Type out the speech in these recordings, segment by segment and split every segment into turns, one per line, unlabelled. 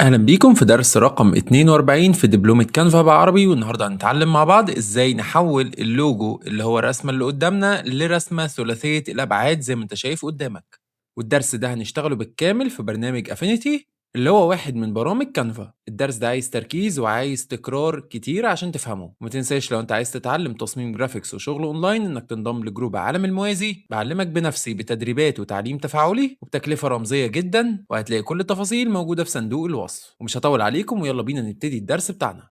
أهلا بيكم في درس رقم 42 في دبلومة كانفا بالعربي، والنهاردة هنتعلم مع بعض إزاي نحول اللوجو اللي هو الرسمة اللي قدامنا لرسمة ثلاثية الأبعاد زي ما أنت شايف قدامك. والدرس ده هنشتغله بالكامل في برنامج أفينيتي اللي هو واحد من برامج كانفا. الدرس ده عايز تركيز وعايز تكرار كتير عشان تفهمه، وما تنساش لو أنت عايز تتعلم تصميم جرافيكس وشغل أونلاين إنك تنضم لجروب عالم الموازي بعلمك بنفسي بتدريبات وتعليم تفاعلي وبتكلفة رمزية جدا، وهتلاقي كل التفاصيل موجودة في صندوق الوصف. ومش هطول عليكم ويلا بينا نبتدي الدرس بتاعنا.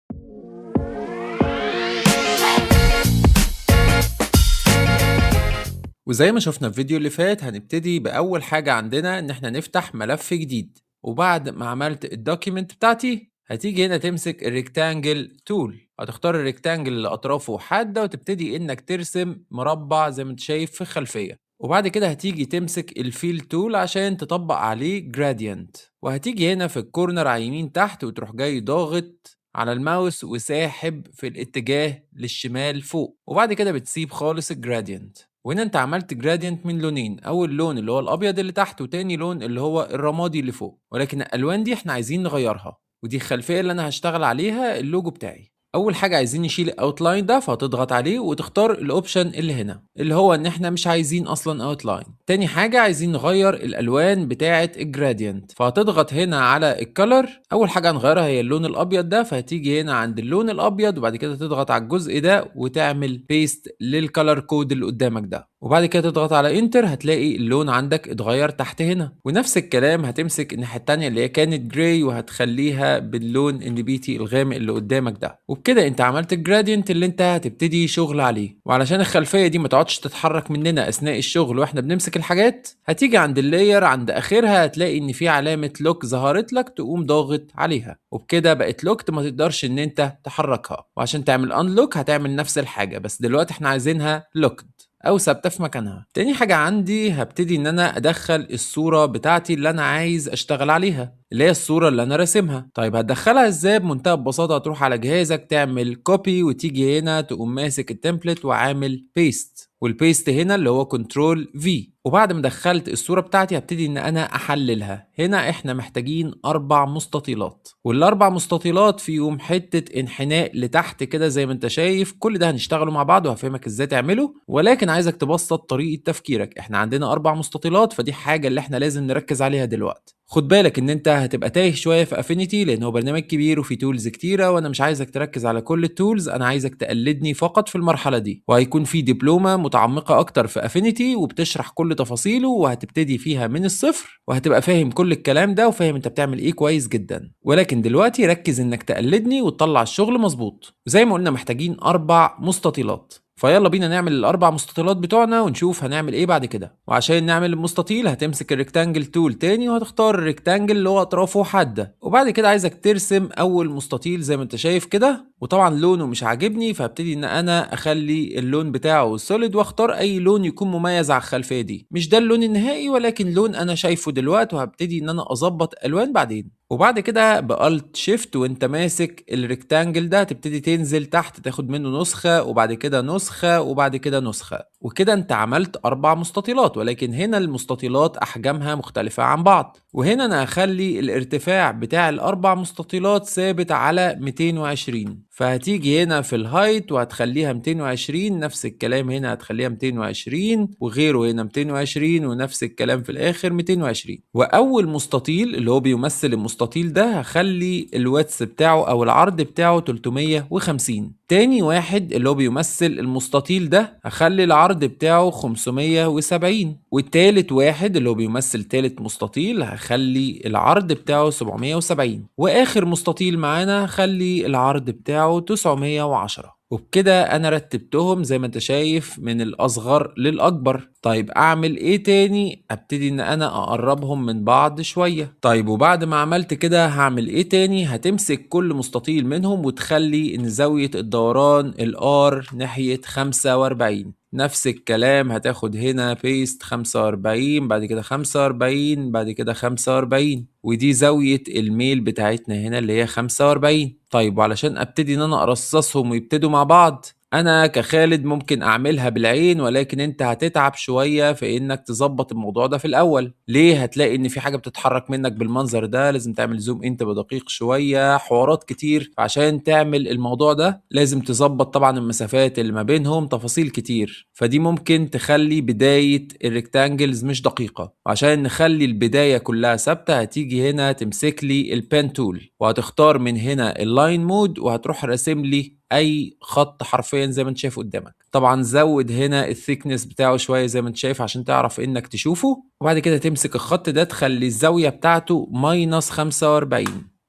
وزي ما شفنا في الفيديو اللي فات هنبتدي بأول حاجة عندنا إن احنا نفتح ملف جديد. وبعد ما عملت الدوكيمنت بتاعتي هتيجي هنا تمسك الريكتانجل تول، هتختار الريكتانجل اللي أطرافه حادة وتبتدي إنك ترسم مربع زي ما انت شايف في الخلفية. وبعد كده هتيجي تمسك الفيل تول عشان تطبق عليه جراديانت، وهتيجي هنا في الكورنر على يمين تحت وتروح جاي ضاغط على الماوس وساحب في الاتجاه للشمال فوق، وبعد كده بتسيب خالص الجراديانت. وهنا انت عملت جراديانت من لونين، اول لون اللي هو الابيض اللي تحت وتاني لون اللي هو الرمادي اللي فوق، ولكن الالوان دي احنا عايزين نغيرها، ودي الخلفيه اللي انا هشتغل عليها اللوجو بتاعي. اول حاجه عايزين نشيل الاوتلاين ده، فهتضغط عليه وتختار الاوبشن اللي هنا اللي هو ان احنا مش عايزين اصلا اوتلاين. تاني حاجه عايزين نغير الالوان بتاعه الجراديانت، فهتضغط هنا على الكلر. اول حاجه هنغيرها هي اللون الابيض ده، فهتيجي هنا عند اللون الابيض وبعد كده تضغط على الجزء ده وتعمل بيست للكلر كود اللي قدامك ده، وبعد كده تضغط على انتر هتلاقي اللون عندك اتغير تحت هنا. ونفس الكلام هتمسك الناحيه التانيه اللي هي كانت جراي وهتخليها باللون النبيتي الغامق اللي قدامك ده، وبكده انت عملت الجرادينت اللي انت هتبتدي شغل عليه. وعلشان الخلفيه دي ما تقعدش تتحرك مننا اثناء الشغل واحنا بنمسك الحاجات، هتيجي عند اللاير عند اخرها هتلاقي ان في علامه لوك ظهرت لك، تقوم ضاغط عليها وبكده بقت لوكت ما تقدرش ان انت تحركها. وعشان تعمل انلوك هتعمل نفس الحاجه، بس دلوقتي احنا عايزينها لوكد او ثابته في مكانها. تاني حاجه عندي هبتدي ان انا ادخل الصوره بتاعتي اللي انا عايز اشتغل عليها، اللي هي الصوره اللي انا راسمها. طيب هتدخلها ازاي؟ بمنتهى البساطه هتروح على جهازك تعمل كوبي وتيجي هنا تقوم ماسك التمبلت وعامل بيست، والبيست هنا اللي هو كنترول في. وبعد ما دخلت الصوره بتاعتي هبتدي ان انا احللها. هنا احنا محتاجين 4 مستطيلات، والاربع مستطيلات فيهم حته انحناء لتحت كده زي ما انت شايف. كل ده هنشتغله مع بعض وهفهمك ازاي تعمله، ولكن عايزك تبسط طريقه تفكيرك. احنا عندنا 4 مستطيلات، فدي حاجه اللي احنا لازم نركز عليها دلوقتي. خد بالك ان انت هتبقى تايه شويه في افينيتي لان هو برنامج كبير وفيه تولز كتيره، وانا مش عايزك تركز على كل التولز، انا عايزك تقلدني فقط في المرحله دي. وهيكون في دبلومه متعمقه اكتر في افينيتي وبتشرح كل تفاصيله، وهتبتدي فيها من الصفر وهتبقى فاهم كل الكلام ده وفاهم انت بتعمل ايه كويس جدا. ولكن دلوقتي ركز انك تقلدني وتطلع الشغل مظبوط. وزي ما قلنا محتاجين 4 مستطيلات، فيلا بينا نعمل ال4 مستطيلات بتوعنا ونشوف هنعمل ايه بعد كده. وعشان نعمل المستطيل هتمسك الريكتانجل تول تاني وهتختار الريكتانجل اللي هو اطرافه حاده، وبعد كده عايزك ترسم اول مستطيل زي ما انت شايف كده. وطبعا لونه مش عاجبني فهبتدي ان انا اخلي اللون بتاعه سوليد واختار اي لون يكون مميز على الخلفيه دي. مش ده اللون النهائي ولكن لون انا شايفه دلوقتي، وهبتدي ان انا اظبط الوان بعدين. وبعد كده بالت شيفت وانت ماسك الريكتانجل ده تبتدي تنزل تحت تاخد منه نسخة وبعد كده نسخة وبعد كده نسخة، وكده انت عملت 4 مستطيلات. ولكن هنا المستطيلات احجامها مختلفة عن بعض، وهنا انا هخلي الارتفاع بتاع ال4 مستطيلات ثابت على 220. فهتيجي هنا في الهايت وهتخليها 220، نفس الكلام هنا هتخليها 220 وغيره هنا 220 ونفس الكلام في الاخر 220. واول مستطيل اللي هو بيمثل المستطيل ده هخلي الواتس بتاعه او العرض بتاعه 350. تاني واحد اللي هو بيمثل المستطيل ده هخلي العرض بتاعه 570. والتالت واحد اللي هو بيمثل تالت مستطيل هخلي العرض بتاعه 770. واخر مستطيل معانا هخلي العرض بتاعه 910. وبكده انا رتبتهم زي ما انت شايف من الاصغر للاكبر. طيب اعمل ايه تاني؟ ابتدي ان انا اقربهم من بعض شوية. طيب وبعد ما عملت كده هعمل ايه تاني؟ هتمسك كل مستطيل منهم وتخلي ان زاوية الدوران الار ناحية 45. نفس الكلام هتاخد هنا بيست 45 بعد كده 45 بعد كده 45، ودي زاوية الميل بتاعتنا هنا اللي هي 45. طيب وعلشان ابتدي ان انا ارصصهم ويبتدوا مع بعض أنا كخالد ممكن أعملها بالعين، ولكن أنت هتتعب شوية في إنك تضبط الموضوع ده في الأول. ليه؟ هتلاقي إن في حاجة بتتحرك منك بالمنظر ده، لازم تعمل زوم إن تبقى دقيق شوية، حوارات كتير. فعشان تعمل الموضوع ده لازم تظبط طبعا المسافات اللي ما بينهم، تفاصيل كتير. فدي ممكن تخلي بداية الريكتانجلز مش دقيقة. وعشان نخلي البداية كلها ثابتة هتيجي هنا تمسك لي البن تول، وهتختار من هنا اللاين مود، وهتروح راسم لي اي خط حرفيا زي ما انت شايف قدامك. طبعا زود هنا الثيكنس بتاعه شويه زي ما انت شايف عشان تعرف انك تشوفه. وبعد كده تمسك الخط ده تخلي الزاويه بتاعته ماينس 45.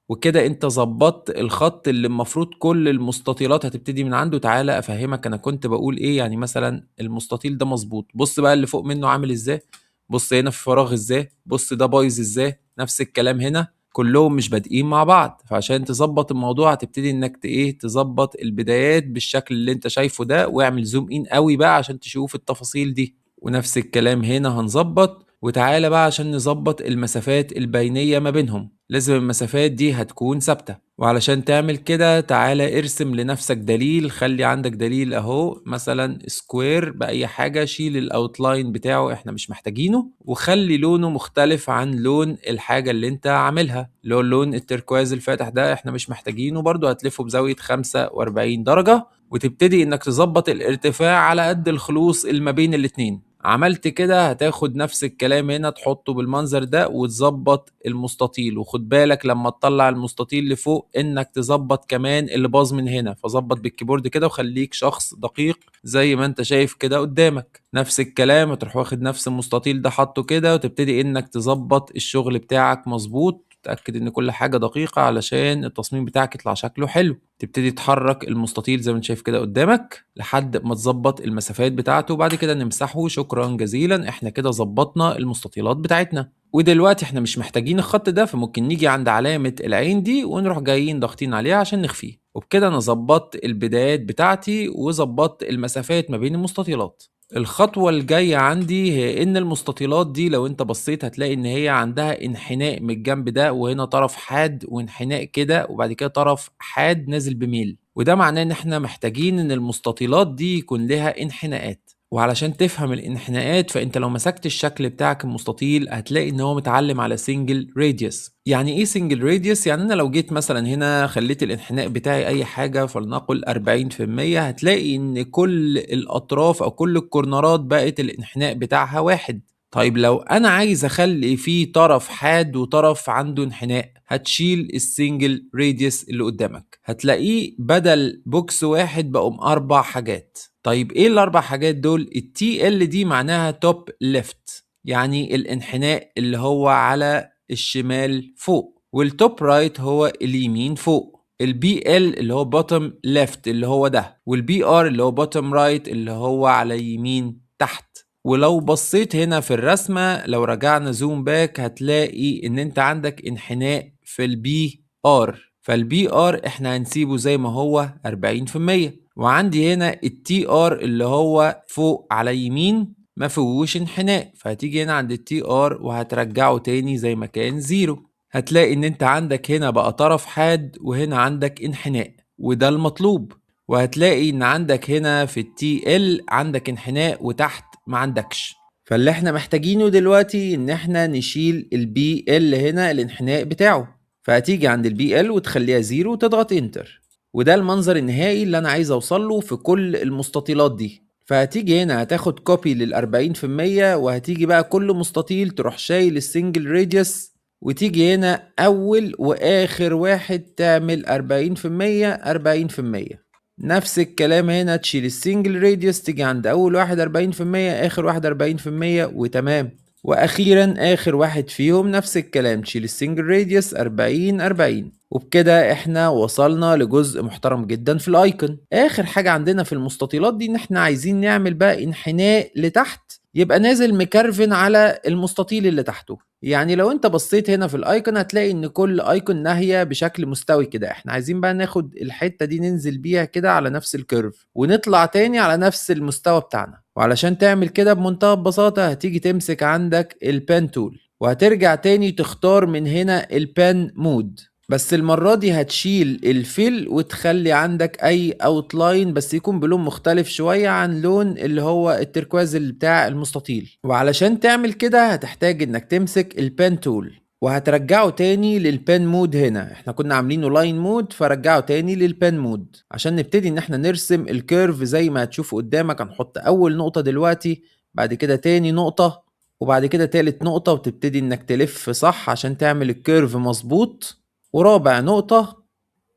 وكده انت ظبطت الخط اللي المفروض كل المستطيلات هتبتدي من عنده. تعالى افهمك انا كنت بقول ايه. يعني مثلا المستطيل ده مظبوط، بص بقى اللي فوق منه عامل ازاي، بص هنا في فراغ ازاي، بص ده بايظ ازاي. نفس الكلام هنا، كلهم مش بادئين مع بعض. فعشان تظبط الموضوع هتبتدي انك تظبط البدايات بالشكل اللي انت شايفه ده، واعمل زوم ان قوي بقى عشان تشوف التفاصيل دي. ونفس الكلام هنا هنظبط. وتعالى بقى عشان نظبط المسافات البينية ما بينهم، لازم المسافات دي هتكون ثابتة. وعلشان تعمل كده تعالى ارسم لنفسك دليل. خلي عندك دليل اهو، مثلا سكوير بأي حاجة، شيل الاوتلاين بتاعه احنا مش محتاجينه، وخلي لونه مختلف عن لون الحاجة اللي انت عاملها، اللي هو اللون التركواز الفاتح ده احنا مش محتاجينه. برضو هتلفه بزاوية 45 درجة، وتبتدي انك تظبط الارتفاع على قد الخلوص اللي ما بين الاتنين. عملت كده هتاخد نفس الكلام هنا تحطه بالمنظر ده وتظبط المستطيل. وخد بالك لما تطلع المستطيل لفوق انك تظبط كمان اللي باظ من هنا. فظبط بالكيبورد كده وخليك شخص دقيق زي ما انت شايف كده قدامك. نفس الكلام هتروح واخد نفس المستطيل ده حطه كده، وتبتدي انك تظبط الشغل بتاعك مظبوط. تأكد ان كل حاجة دقيقة علشان التصميم بتاعك يطلع شكله حلو. تبتدي تحرك المستطيل زي ما انت شايف كده قدامك لحد ما تظبط المسافات بتاعته، وبعد كده نمسحه. شكرا جزيلا، احنا كده ظبطنا المستطيلات بتاعتنا. ودلوقتي احنا مش محتاجين الخط ده، فممكن نيجي عند علامة العين دي ونروح جايين ضاغطين عليها عشان نخفيه. وبكده انا ظبطت البدايات بتاعتي وظبطت المسافات ما بين المستطيلات. الخطوة الجاية عندي هي إن المستطيلات دي لو أنت بصيت هتلاقي إن هي عندها انحناء من الجنب ده، وهنا طرف حاد وانحناء كده، وبعد كده طرف حاد نازل بميل. وده معناه إن إحنا محتاجين إن المستطيلات دي يكون لها انحناءات. وعلشان تفهم الانحناءات فانت لو مسكت الشكل بتاعك المستطيل هتلاقي ان هو متعلم على سنجل راديوس. يعني ايه سنجل راديوس؟ يعني انا لو جيت مثلا هنا خليت الانحناء بتاعي اي حاجة فلنقل 40%، هتلاقي ان كل الاطراف او كل الكورنرات بقت الانحناء بتاعها واحد. طيب لو انا عايز اخلي فيه طرف حاد وطرف عنده انحناء، هتشيل السنجل راديوس اللي قدامك، هتلاقيه بدل بوكس واحد بقوا 4 حاجات. طيب ايه الاربع حاجات دول؟ التي ال دي معناها توب ليفت، يعني الانحناء اللي هو على الشمال فوق، والتوب رايت هو اليمين فوق، البي ال اللي هو بوتوم ليفت اللي هو ده، والبي ار اللي هو بوتوم رايت اللي هو على يمين تحت. ولو بصيت هنا في الرسمة، لو رجعنا زوم باك هتلاقي ان انت عندك انحناء في البي ار. فالبي ار احنا هنسيبه زي ما هو 40%. وعندي هنا التي ار اللي هو فوق على يمين ما فيهوش انحناء، فهتيجي هنا عند التي ار وهترجعه تاني زي ما كان زيرو. هتلاقي ان انت عندك هنا بقى طرف حاد وهنا عندك انحناء، وده المطلوب. وهتلاقي ان عندك هنا في التي ال عندك انحناء وتحت ما عندكش. فاللي احنا محتاجينه دلوقتي ان احنا نشيل البي ال هنا الانحناء بتاعه. فهتيجي عند البي ال وتخليها زيرو وتضغط انتر. وده المنظر النهائي اللي انا عايز اوصل له في كل المستطيلات دي. فهتيجي هنا هتاخد كوبي لل40%، وهتيجي بقى كل مستطيل تروح شايل السنجل راديوس، وتيجي هنا اول واخر واحد تعمل 40% 40%. نفس الكلام هنا تشيل السنجل راديوس، تيجي عند اول واحد 40%، اخر واحد 40%، وتمام. واخيرا اخر واحد فيهم نفس الكلام، تشيل السنجل راديوس 40 40. وبكده احنا وصلنا لجزء محترم جدا في الايكون. اخر حاجة عندنا في المستطيلات دي ان احنا عايزين نعمل بقى انحناء لتحت يبقى نازل مكرفن على المستطيل اللي تحته. يعني لو انت بصيت هنا في الايكون هتلاقي ان كل ايكون ناهية بشكل مستوي كده. احنا عايزين بقى ناخد الحتة دي ننزل بيها كده على نفس الكيرف ونطلع تاني على نفس المستوى بتاعنا. وعلشان تعمل كده بمنتهى البساطة هتيجي تمسك عندك البان تول، وهترجع تاني تختار من هنا البان مود، بس المرة دي هتشيل الفيل وتخلي عندك اي اوتلاين بس يكون بلون مختلف شوية عن لون اللي هو التركواز اللي بتاع المستطيل. وعلشان تعمل كده هتحتاج انك تمسك البان تول وهترجعه تاني للبان مود. هنا احنا كنا عاملينه لاين مود، فرجعه تاني للبان مود عشان نبتدي ان احنا نرسم الكيرف زي ما هتشوفه قدامك. هنحط اول نقطة دلوقتي، بعد كده تاني نقطة، وبعد كده تالت نقطة، وتبتدي انك تلف صح عشان تعمل الكيرف مظبوط، ورابع نقطة،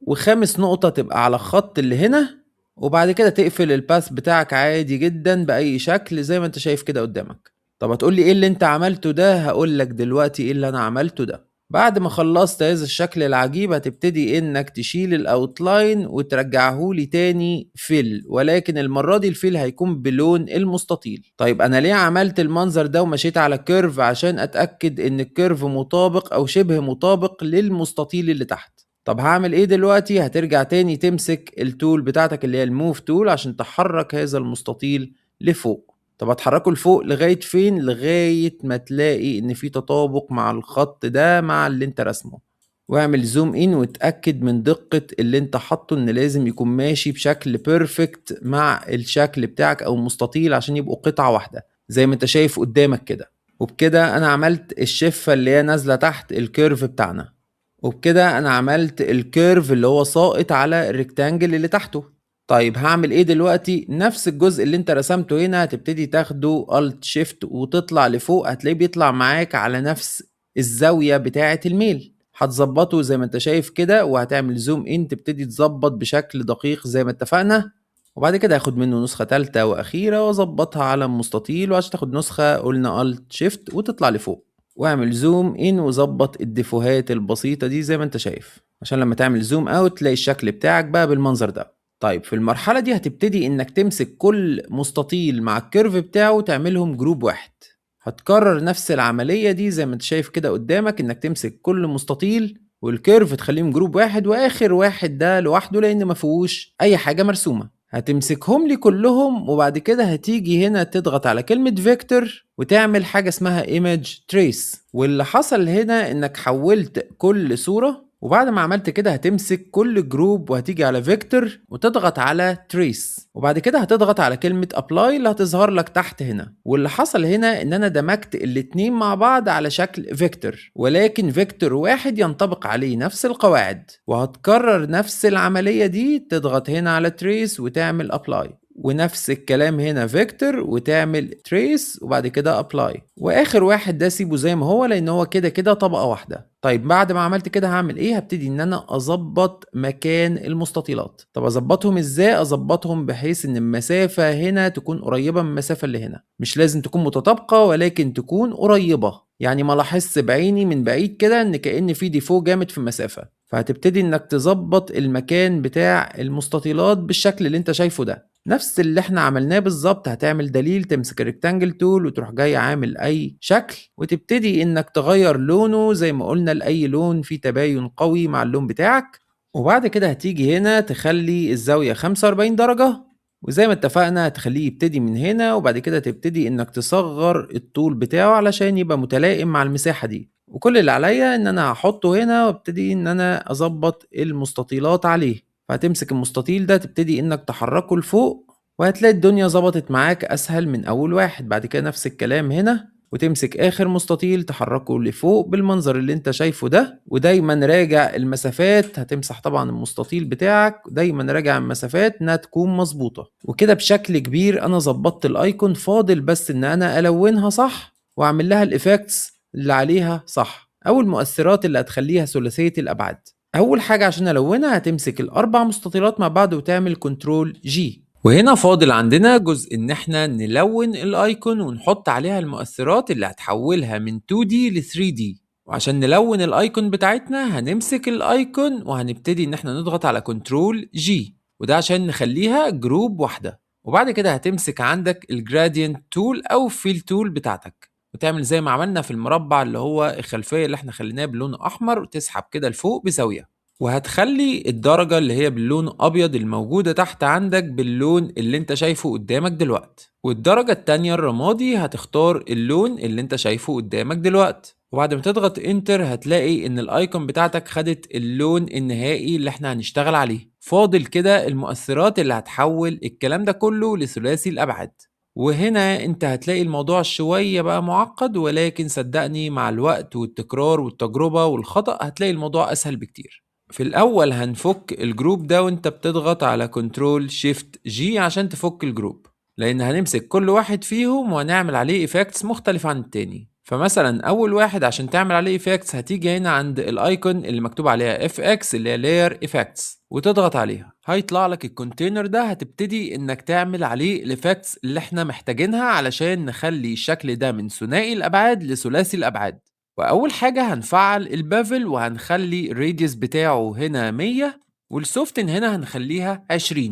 وخامس نقطة تبقى على الخط اللي هنا. وبعد كده تقفل الباث بتاعك عادي جدا بأي شكل زي ما انت شايف كده قدامك. طب هتقولي ايه اللي انت عملته ده؟ هقولك دلوقتي ايه اللي انا عملته ده. بعد ما خلصت هذا الشكل العجيب هتبتدي انك تشيل الاوتلاين وترجعه لي تاني فيل، ولكن المرة دي الفيل هيكون بلون المستطيل. طيب انا ليه عملت المنظر ده ومشيت على الكيرف؟ عشان اتأكد ان الكيرف مطابق او شبه مطابق للمستطيل اللي تحت. طب هعمل ايه دلوقتي؟ هترجع تاني تمسك التول بتاعتك اللي هي الموف تول عشان تحرك هذا المستطيل لفوق. طب هتحركه لفوق لغاية فين؟ لغاية ما تلاقي ان في تطابق مع الخط ده مع اللي انت رسمه. واعمل زوم ان وتأكد من دقة اللي انت حاطه ان لازم يكون ماشي بشكل بيرفكت مع الشكل بتاعك او المستطيل عشان يبقوا قطعة واحدة زي ما انت شايف قدامك كده. وبكده انا عملت الشفة اللي هي نازلة تحت الكيرف بتاعنا، وبكده انا عملت الكيرف اللي هو ساقط على الريكتانجل اللي تحته. طيب هعمل ايه دلوقتي؟ نفس الجزء اللي انت رسمته هنا هتبتدي تاخده Alt Shift وتطلع لفوق، هتلاقيه بيطلع معاك على نفس الزاوية بتاعة الميل. هتظبطه زي ما انت شايف كده وهتعمل زوم ان تبتدي تظبط بشكل دقيق زي ما اتفقنا. وبعد كده هاخد منه نسخة تالتة واخيرة واظبطها على المستطيل، وعشان تاخد نسخة قلنا Alt Shift وتطلع لفوق، واعمل زوم ان وظبط الديفوهات البسيطة دي زي ما انت شايف عشان لما تعمل زوم اوت تلاقي الشكل بتاعك بقى بالمنظر ده. طيب في المرحلة دي هتبتدي انك تمسك كل مستطيل مع الكيرف بتاعه تعملهم جروب واحد. هتكرر نفس العملية دي زي ما انت شايف كده قدامك، انك تمسك كل مستطيل والكيرف تخليهم جروب واحد، واخر واحد ده لوحده لان ما فيهوش اي حاجة مرسومة. هتمسكهم لي كلهم وبعد كده هتيجي هنا تضغط على كلمة فيكتور وتعمل حاجة اسمها Image Trace. واللي حصل هنا انك حولت كل صورة، وبعد ما عملت كده هتمسك كل جروب وهتيجي على فيكتور وتضغط على تريس، وبعد كده هتضغط على كلمة ابلاي اللي هتظهر لك تحت هنا. واللي حصل هنا ان انا دمجت الاتنين مع بعض على شكل فيكتور، ولكن فيكتور واحد ينطبق عليه نفس القواعد. وهتكرر نفس العملية دي، تضغط هنا على تريس وتعمل ابلاي، ونفس الكلام هنا فيكتور وتعمل تريس وبعد كده ابلاي، واخر واحد ده سيبه زي ما هو لان هو كده كده طبقة واحدة. طيب بعد ما عملت كده هعمل ايه؟ هبتدي ان انا اظبط مكان المستطيلات. طب اظبطهم ازاي؟ اظبطهم بحيث ان المسافة هنا تكون قريبة من المسافة اللي هنا، مش لازم تكون متطابقة ولكن تكون قريبة، يعني ما لاحظش بعيني من بعيد كده ان كأن في ديفو جامد في المسافة. فهتبتدي انك تظبط المكان بتاع المستطيلات بالشكل اللي انت شايفه ده، نفس اللي احنا عملناه بالظبط. هتعمل دليل، تمسك الريكتانجل تول وتروح جاي عامل اي شكل وتبتدي انك تغير لونه زي ما قلنا لاي لون فيه تباين قوي مع اللون بتاعك. وبعد كده هتيجي هنا تخلي الزاوية 45 درجة، وزي ما اتفقنا هتخليه يبتدي من هنا، وبعد كده تبتدي انك تصغر الطول بتاعه علشان يبقى متلائم مع المساحة دي. وكل اللي عليا ان انا هحطه هنا وابتدي ان انا اظبط المستطيلات عليه. فهتمسك المستطيل ده تبتدي انك تحركه لفوق، وهتلاقي الدنيا ظبطت معاك اسهل من اول واحد. بعد كده نفس الكلام هنا، وتمسك اخر مستطيل تحركه لفوق بالمنظر اللي انت شايفه ده. ودايما راجع المسافات، هتمسح طبعا المستطيل بتاعك، دايما راجع المسافات انها تكون مظبوطة. وكده بشكل كبير انا ظبطت الايكون، فاضل بس ان انا الونها صح واعمل لها الايفكتس اللي عليها صح، او المؤثرات اللي هتخليها ثلاثية الابعاد. اول حاجة عشان الونها هتمسك الاربع مستطيلات مع بعض وتعمل كنترول جي. وهنا فاضل عندنا جزء ان احنا نلون الايكون ونحط عليها المؤثرات اللي هتحولها من 2D ل 3D. وعشان نلون الايكون بتاعتنا هنمسك الايكون وهنبتدي ان احنا نضغط على كنترول جي، وده عشان نخليها جروب واحدة. وبعد كده هتمسك عندك الجرادينت تول او فيل تول بتاعتك وتعمل زي ما عملنا في المربع اللي هو الخلفية اللي احنا خليناه بلون احمر، وتسحب كده لفوق بزاوية، وهتخلي الدرجة اللي هي باللون أبيض الموجودة تحت عندك باللون اللي انت شايفه قدامك دلوقت. والدرجة التانية الرمادي هتختار اللون اللي انت شايفه قدامك دلوقت. وبعد ما تضغط انتر هتلاقي ان الايكون بتاعتك خدت اللون النهائي اللي احنا هنشتغل عليه. فاضل كده المؤثرات اللي هتحول الكلام ده كله لثلاثي الابعاد. وهنا انت هتلاقي الموضوع شوية بقى معقد، ولكن صدقني مع الوقت والتكرار والتجربة والخطأ هتلاقي الموضوع اسهل بكتير. في الاول هنفك الجروب ده وانت بتضغط على كنترول شيفت جي عشان تفك الجروب، لان هنمسك كل واحد فيهم وهنعمل عليه ايفكتس مختلف عن التاني. فمثلا اول واحد عشان تعمل عليه ايفكتس هتيجي هنا عند الايكون اللي مكتوب عليها اف اكس اللي هي لاير ايفكتس وتضغط عليها، هيطلع لك الكونتينر ده. هتبتدي انك تعمل عليه الايفكتس اللي احنا محتاجينها علشان نخلي الشكل ده من ثنائي الابعاد لثلاثي الابعاد. واول حاجه هنفعل البافل وهنخلي الراديوس بتاعه هنا 100، والسوفتن هنا هنخليها 20،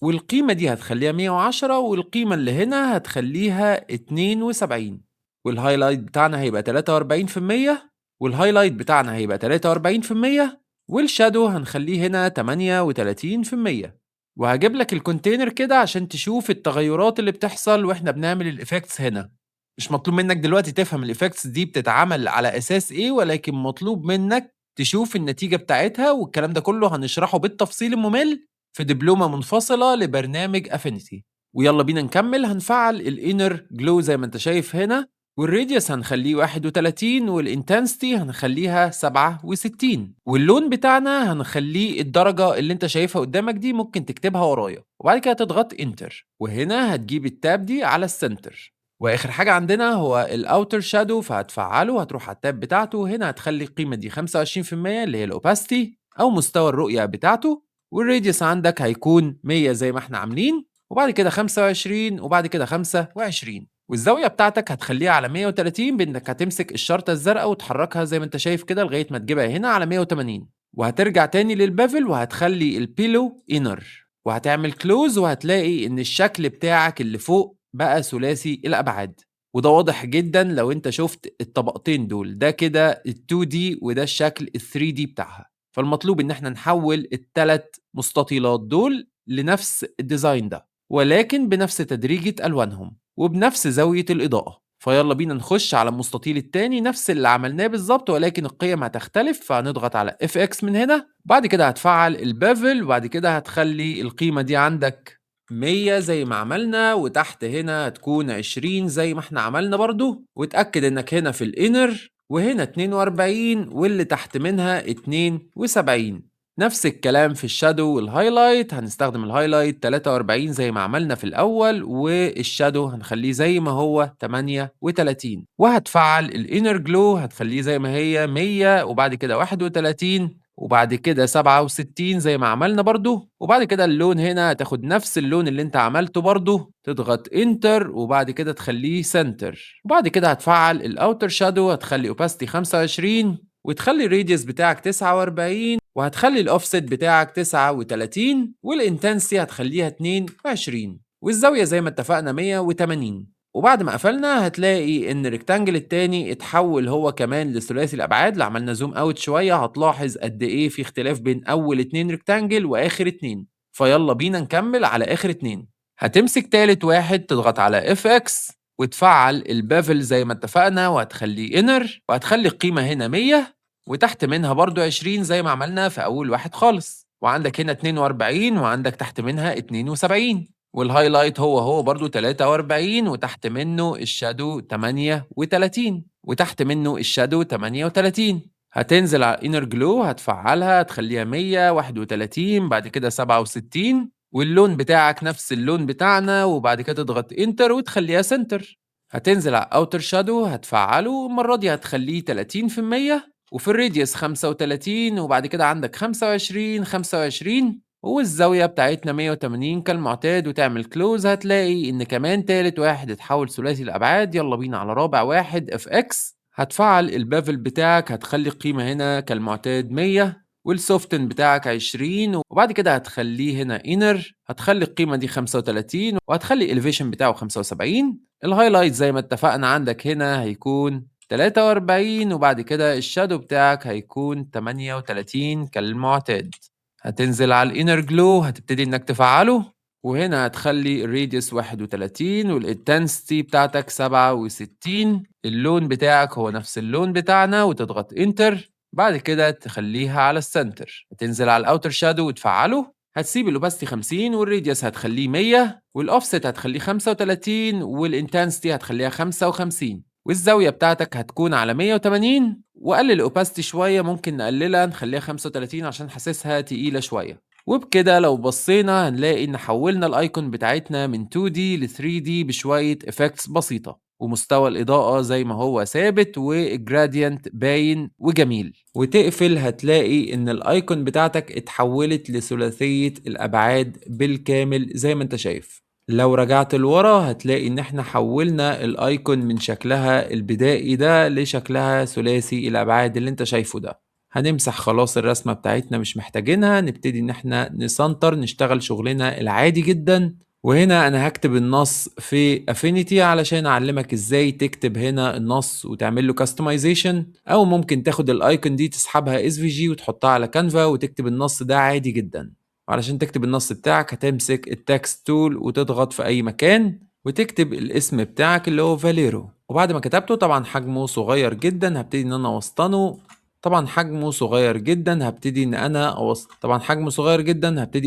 والقيمه دي هتخليها 110، والقيمه اللي هنا هتخليها 72، والهايلايت بتاعنا هيبقى 43%، والهايلايت بتاعنا هيبقى 43%، والشادو هنخليه هنا 38%. وهجيب لك الكونتينر كده عشان تشوف التغيرات اللي بتحصل واحنا بنعمل الايفكتس هنا. مش مطلوب منك دلوقتي تفهم الايفكتس دي بتتعمل على اساس ايه، ولكن مطلوب منك تشوف النتيجة بتاعتها، والكلام ده كله هنشرحه بالتفصيل الممل في دبلومة منفصلة لبرنامج افينيتي. ويلا بينا نكمل. هنفعل الانر جلو زي ما انت شايف هنا، والراديوس هنخليه 31، والانتنسيتي هنخليها 67، واللون بتاعنا هنخليه الدرجة اللي انت شايفها قدامك دي، ممكن تكتبها ورايا وبعد كده تضغط انتر، وهنا هتجيب التاب دي على السنتر. واخر حاجة عندنا هو الاوتر شادو، فهتفعله هتروح على التاب بتاعته. هنا هتخلي القيمة دي 25% اللي هي الاوباستي او مستوى الرؤية بتاعته، والراديوس عندك هيكون 100 زي ما احنا عاملين، وبعد كده 25، وبعد كده 25، والزاوية بتاعتك هتخليها على 130 بإنك هتمسك الشرطة الزرقاء وتحركها زي ما انت شايف كده لغاية ما تجيبها هنا على 180، وهترجع تاني للبافل وهتخلي البيلو انر، وهتعمل كلوز، وهتلاقي ان الشكل بتاعك اللي فوق بقى ثلاثي الأبعاد. وده واضح جدا لو انت شفت الطبقتين دول، ده كده ال 2 دي وده الشكل ال 3 دي بتاعها. فالمطلوب ان احنا نحول الثلاث مستطيلات دول لنفس الديزاين ده، ولكن بنفس تدريجة ألوانهم وبنفس زاوية الإضاءة. فيلا بينا نخش على المستطيل التاني، نفس اللي عملناه بالظبط ولكن القيم هتختلف. فهنضغط على FX من هنا، بعد كده هتفعل البافل، وبعد كده هتخلي القيمة دي عندك 100 زي ما عملنا، وتحت هنا هتكون 20 زي ما احنا عملنا برضو، وتأكد انك هنا في الانر، وهنا 42، واللي تحت منها 72. نفس الكلام في الشادو والهايلايت، هنستخدم الهايلايت 43 زي ما عملنا في الأول، والشادو هنخليه زي ما هو 38، وهتفعل الانر جلو هتخليه زي ما هي 100، وبعد كده 31، وبعد كده 67 زي ما عملنا برضو، وبعد كده اللون هنا هتاخد نفس اللون اللي انت عملته برضو، تضغط انتر، وبعد كده تخليه سنتر، وبعد كده هتفعل الاوتر شادو هتخلي اوباستي 25، وتخلي الراديوس بتاعك 49، وهتخلي الاوفست بتاعك 39، والانتنسي هتخليها 22، والزاوية زي ما اتفقنا 180. وبعد ما قفلنا هتلاقي ان الريكتانجل التاني اتحول هو كمان لثلاثي الابعاد. لو عملنا زوم اوت شوية هتلاحظ قد ايه في اختلاف بين اول اتنين ريكتانجل واخر اتنين. فيلا بينا نكمل على اخر اتنين. هتمسك تالت واحد تضغط على اف اكس وتفعل البافل زي ما اتفقنا، وهتخليه انر، وهتخلي القيمة هنا 100، وتحت منها برضو 20 زي ما عملنا في أول واحد خالص، وعندك هنا 42، وعندك تحت منها 72، والهايلايت هو برضو 43، وتحت منه الشادو 38، وتحت منه الشادو 38. هتنزل على الانر جلو هتفعلها تخليها 131، بعد كده 67، واللون بتاعك نفس اللون بتاعنا، وبعد كده تضغط انتر وتخليها سنتر. هتنزل على اوتر شادو هتفعله، المرة دي هتخليه 30%، وفي الراديوس 35، وبعد كده عندك 25 25، والزاوية بتاعتنا 180 كالمعتاد، وتعمل كلوز هتلاقي ان كمان تالت واحد اتحول ثلاثي الابعاد. يلا بينا على رابع واحد اف اكس، هتفعل البافل بتاعك هتخلي القيمة هنا كالمعتاد 100، والسوفتن بتاعك 20، وبعد كده هتخليه هنا انر، هتخلي القيمة دي 35، وهتخلي الاليفيشن بتاعه 75. الهايلايت زي ما اتفقنا عندك هنا هيكون 43، وبعد كده الشادو بتاعك هيكون 38 كالمعتاد. هتنزل على الانر جلو هتبتدي انك تفعله، وهنا هتخلي الراديوس 31 والانتنسيتي بتاعتك 67. اللون بتاعك هو نفس اللون بتاعنا وتضغط انتر. بعد كده تخليها على السنتر، هتنزل على الاوتر شادو وتفعله. هتسيب الاوباستي 50 والراديوس هتخليه 100 والاوفست هتخليه 35 والانتنسيتي هتخليها 55 والزاوية بتاعتك هتكون على 180. وقلل الاوباستي شوية، ممكن نقللها نخليها 35 عشان حاسسها تقيلة شوية. وبكده لو بصينا هنلاقي ان حولنا الايكون بتاعتنا من 2D ل 3D بشوية effects بسيطة، ومستوى الإضاءة زي ما هو ثابت والجراديانت باين وجميل. وتقفل هتلاقي ان الايكون بتاعتك اتحولت لثلاثية الابعاد بالكامل زي ما انت شايف. لو رجعت لورا هتلاقي ان احنا حولنا الايكون من شكلها البدائي ده لشكلها ثلاثي الابعاد اللي انت شايفه ده. هنمسح خلاص الرسمة بتاعتنا مش محتاجينها، نبتدي ان احنا نسنتر نشتغل شغلنا العادي جدا. وهنا انا هكتب النص في افينيتي علشان اعلمك ازاي تكتب هنا النص وتعمل له كاستمايزيشن، او ممكن تاخد الايكون دي تسحبها اس في جي وتحطها على كانفا وتكتب النص ده عادي جدا. وعلشان تكتب النص بتاعك هتمسك التكست تول وتضغط في اي مكان وتكتب الاسم بتاعك اللي هو فاليرو. وبعد ما كتبته طبعا حجمه صغير جدا هبتدي ان انا اوسطنه. طبعا حجمه صغير جدا هبتدي ان انا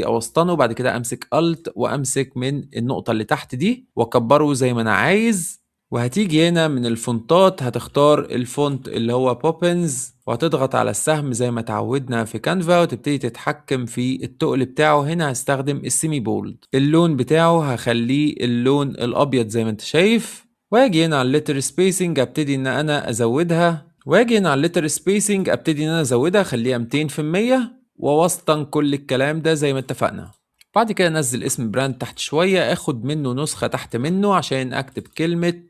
اوسطنه. بعد كده امسك الت وامسك من النقطة اللي تحت دي واكبره زي ما انا عايز. وهتيجي هنا من الفونتات هتختار الفونت اللي هو بوبنز وهتضغط على السهم زي ما تعودنا في كانفا وتبتدي تتحكم في التقل بتاعه. هنا هستخدم السيمي بولد. اللون بتاعه هخليه اللون الابيض زي ما انت شايف. واجي هنا على الليتر سبيسنج ابتدي ان انا ازودها اخليها 200% ووسطا كل الكلام ده زي ما اتفقنا. بعد كده انزل اسم براند تحت شوية، اخد منه نسخة تحت منه عشان اكتب كلمة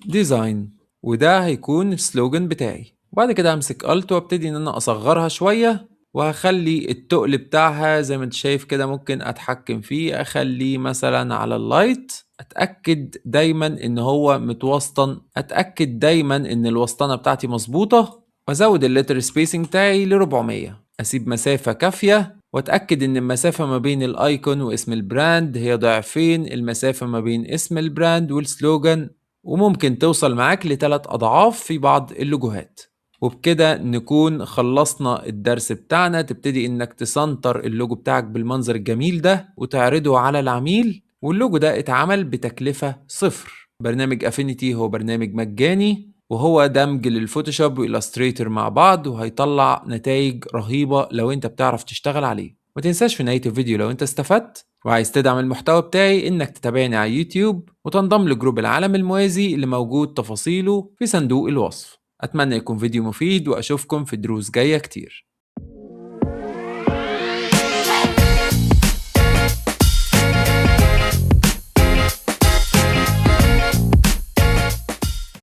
ديزاين، وده هيكون السلوجن بتاعي. وبعد كده همسك الت وابتدي ان انا اصغرها شوية وهخلي التقل بتاعها زي ما انت شايف كده. ممكن اتحكم فيه اخليه مثلا على اللايت. اتاكد دايما ان هو متوسطن، اتاكد دايما ان الوسطنه بتاعتي مظبوطه وازود الليتر سبيسنج بتاعي ل 400. اسيب مسافه كافيه واتاكد ان المسافه ما بين الايكون واسم البراند هي ضعفين المسافه ما بين اسم البراند والسلوجان، وممكن توصل معاك ل3 اضعاف في بعض اللوجوهات. وبكده نكون خلصنا الدرس بتاعنا. تبتدي انك تسنتر اللوجو بتاعك بالمنظر الجميل ده وتعرضه على العميل. واللوجو ده اتعمل بتكلفة 0. برنامج افينيتي هو برنامج مجاني وهو دمج للفوتوشوب وإلستريتور مع بعض، وهيطلع نتائج رهيبة لو انت بتعرف تشتغل عليه. ما تنساش في نهاية الفيديو لو انت استفدت وعايز تدعم المحتوى بتاعي انك تتابعني على يوتيوب وتنضم لجروب العالم الموازي اللي موجود تفاصيله في صندوق الوصف. أتمنى يكون فيديو مفيد وأشوفكم في دروس جاية كتير.